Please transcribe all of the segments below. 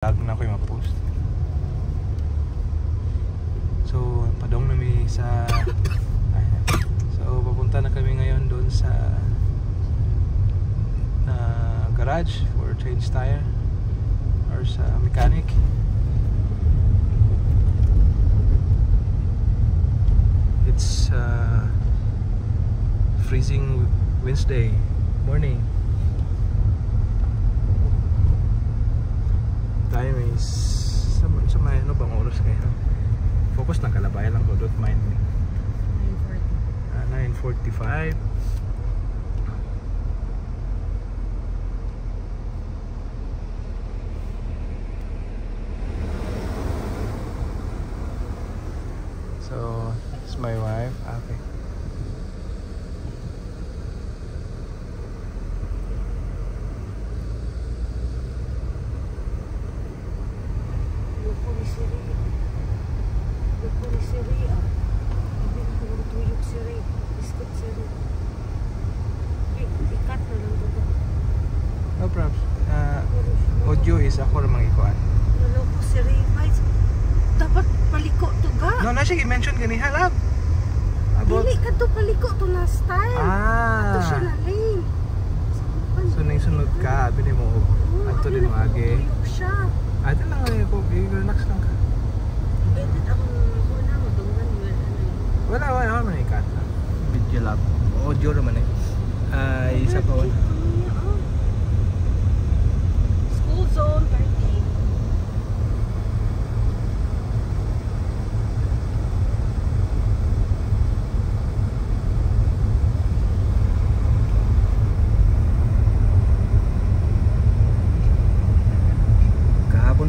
Vlog na ko yung ma-post. So, padong na may sa so, papunta na kami ngayon doon sa garage for change tire or sa mechanic. It's freezing Wednesday morning. Time is sa may ano bang oras kayo? Focus lang kalabay lang ko, don't mind me. 9:45. So, it's my wife. Okay. No problem. Audio is ako namang ikuan. Naloko si Ray. Dapat paliko to ga. No, na siya i-mention ganiha lab. Dili ka to paliko to na style. Ato siya na lane. So nang sunod ka, abi mo ato din mo agi. Siya. Ato lang ko, relax lang ka. Edit ako na madunggan Wala man ikat. Video lab. Audio naman eh. Ay isa pa wala. School zone 30.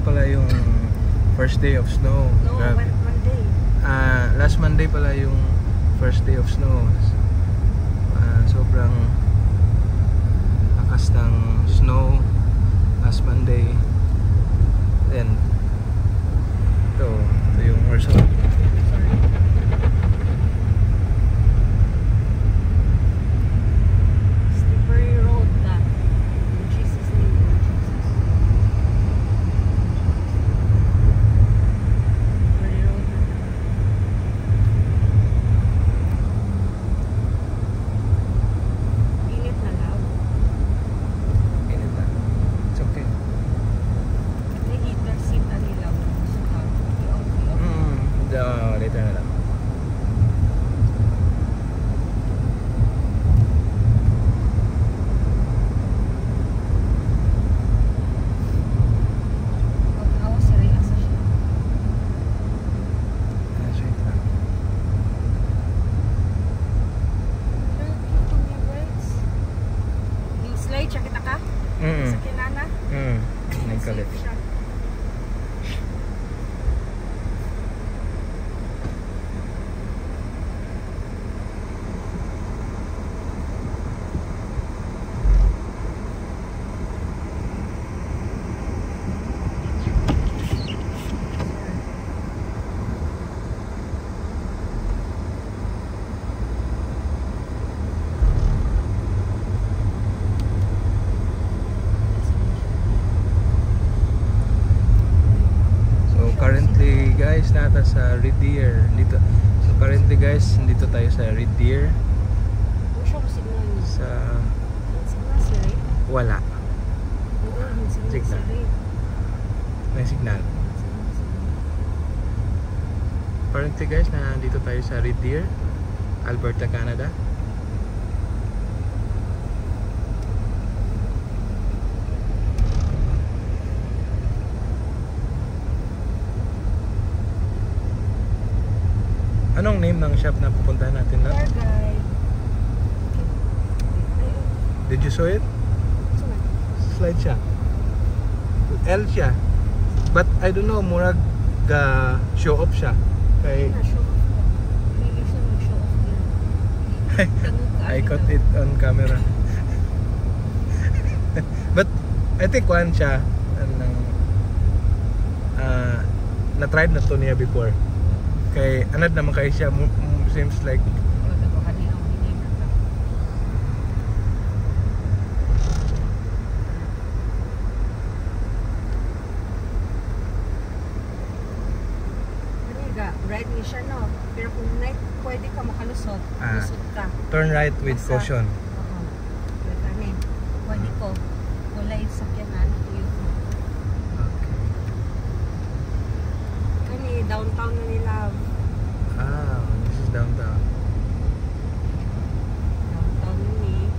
Pala yung first day of snow. No, Monday. Last Monday pala yung first day of snow. Sobrang lakas ng snow last Monday. Then ito yung Ursula. Later na lang. Yung slide, siya kita ka? Sa kinana? Nagkalit. Currently guys, nata sa Red Deer dito. So currently guys, dito tayo sa Red Deer. Sa wala. Signal. May signal. Currently guys, nandito tayo sa Red Deer, Alberta, Canada. Anong name ng shop na pupuntahan natin lang? Did you saw it? Slide siya. L siya. But I don't know, murag show off siya. Kay I caught it on camera. But I think one siya na-tried na to niya before. Kay anad naman kay siya, seems like bayad niya siya, no? Pero kung night, pwede ka makalusot. Lusot ka. Turn right with caution. Oo. Pwede ko. Wala yung sakyanan. Okay. Kani, downtown na nila. This is downtown. Downtown ni.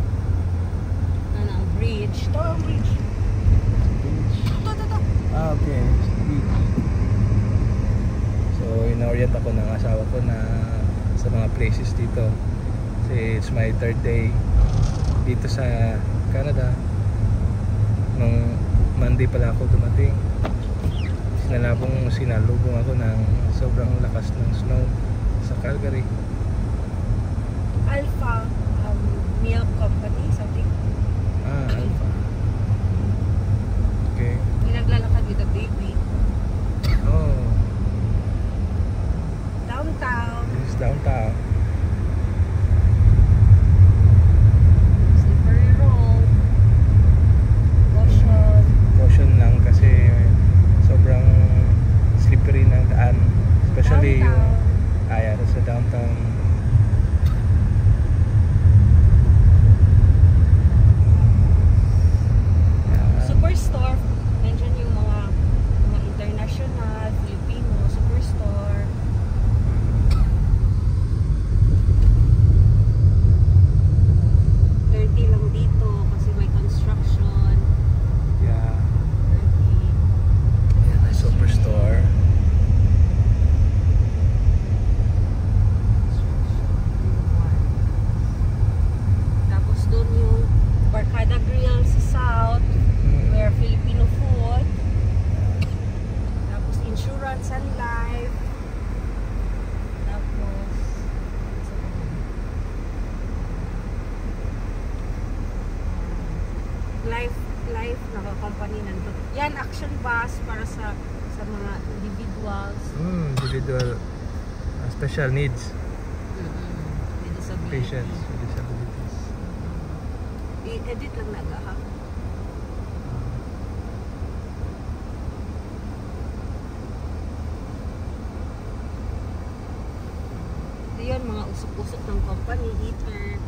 Ang bridge. Ito ang bridge. Ito. Okay. Beach. So, in-orient ako ng asawa ko na sa mga places dito. Kasi it's my 3rd day dito sa Canada. Nung Monday pala ako dumating. Sinalubong ako ng sobrang lakas ng snow sa Calgary. Alpha Milk Company, something. Alpha. Okay. May naglalakad with a baby. Oh. Downtown. This is downtown. Slippery road. Caution lang kasi sobrang slippery ng daan. Especially yung sa downtown. Superstore. Nandiyan yung mga international, Filipino, superstore. Dirty lang dito kasi may construction. Yeah. Dirty. Yeah, may superstore. Tapos doon yung Barkada Grill sa South, where Filipino food. Tapos insurance and life. Tapos life naka-company nandun. Yan, action bus para sa mga individuals. Individual special needs. May disabilities. Patients with disabilities. I-edit lang naga ha. Yun, mga usok-usok ng company, heater.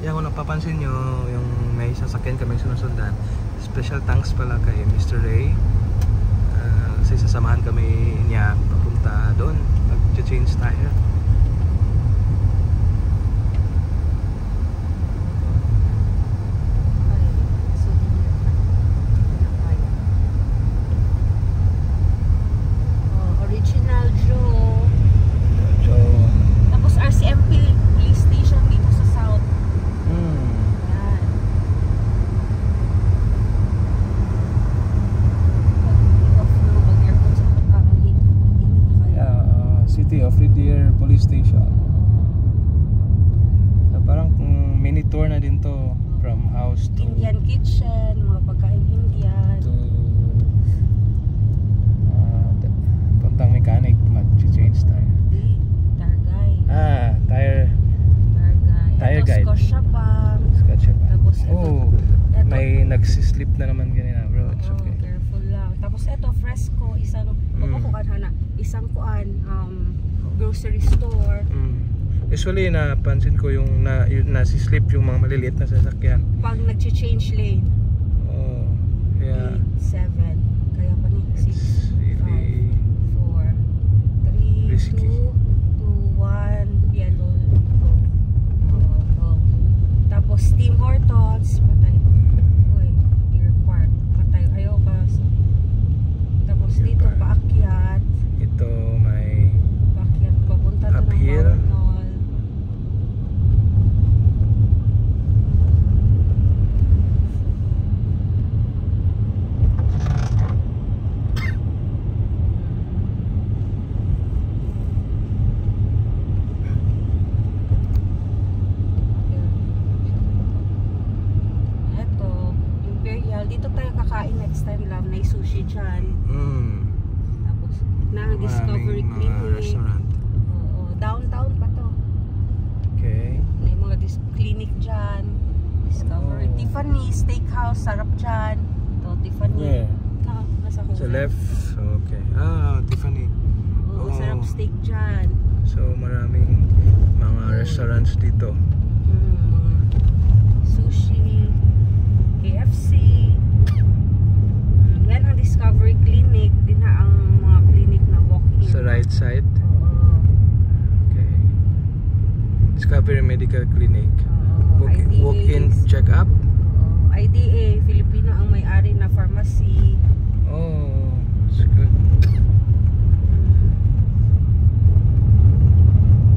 Kung napapansin nyo, yung may sasakyan kaming sinusundan, special thanks pala kay Mr. Ray. Kasi sasamahan kami niya papunta doon, mag-change tire. Original Joe. Tapos RCMP police station dito sa South. Yan. City of Red Deer Police Station. Parang mini tour na din to, from house to Indian kitchen, mga pagkain Indian. to puntang mechanic mag-change tire. Tire guide. Scotiabank. Tapos ito, may nagsislip na naman ganyan, bro. It's okay. Careful lang. Tapos ito, Fresco, isang grocery store. Usually napansin ko yung nasislip yung mga maliliit na sasakyan Pag nag-change lane. Kaya 8, 7. Kaya pa ni 6, 5, 4, 3, risky. 2, 1. Yellow. Go. Tapos Tim Hortons. Patay. Uy, Deer Park. Patay. Ayaw ka. Tapos Deer dito, Park. paakyat. Ito may Paakyat. Papunta to ng uphill. Mount Knoll. Dito tayo kakain next time lang. May sushi dyan. Tapos na Discovery Clinic. Restaurant. Downtown pa to. Okay. May mga clinic dyan. Discovery. Tiffany Steakhouse. Sarap dyan. Ito, Tiffany. Where? Nasa Hawaii. Sa left? Okay. Tiffany. Oo, sarap steak dyan. So maraming mga restaurants dito. Mga sushi, KFC. Yan ang Discovery Clinic. Din na ang mga clinic na walk-in. Sa right side. Oo. Okay. Discovery Medical Clinic. Walk-in check-up. IDA, Filipino ang may-ari na pharmacy. Oh, that's good.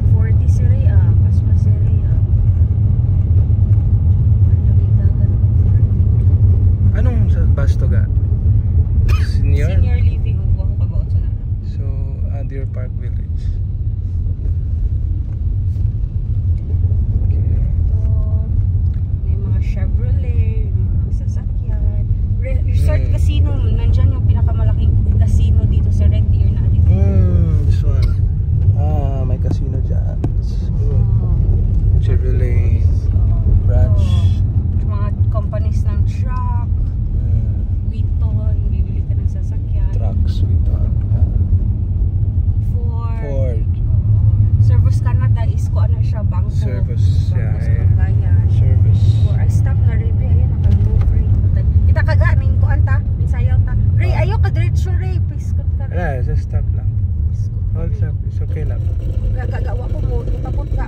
40 Seria, Pasma Seria. Anong sa Bastoga? Senior? Senior living, huwag ko kabaot sa lahat. So, Deer Park Village. Okay. May mga Chevrolet, mga sasakyan. Resort Casino, nandyan yung pinakamalaking casino dito sa Red Deer na dito. This one. May casino dyan. That's good. Chevrolet branch. Mga companies ng truck, Wheaton, bibili ka ng sasakyan. Trucks with Ford. Service Canada is ko ano siya, bangko. Service, Bangko sa yeah. Cagayan. Service. Or I stop na rin, ayun, naka-move rin. Kita kaganin ko, anta, sayaw ta. Ray, ayaw ka diretso, Ray. Piskot ka, Ray. Just stop lang. Piskot ka, Hold Ray. up. It's okay lang. Gagawa ko mo, tapos ka.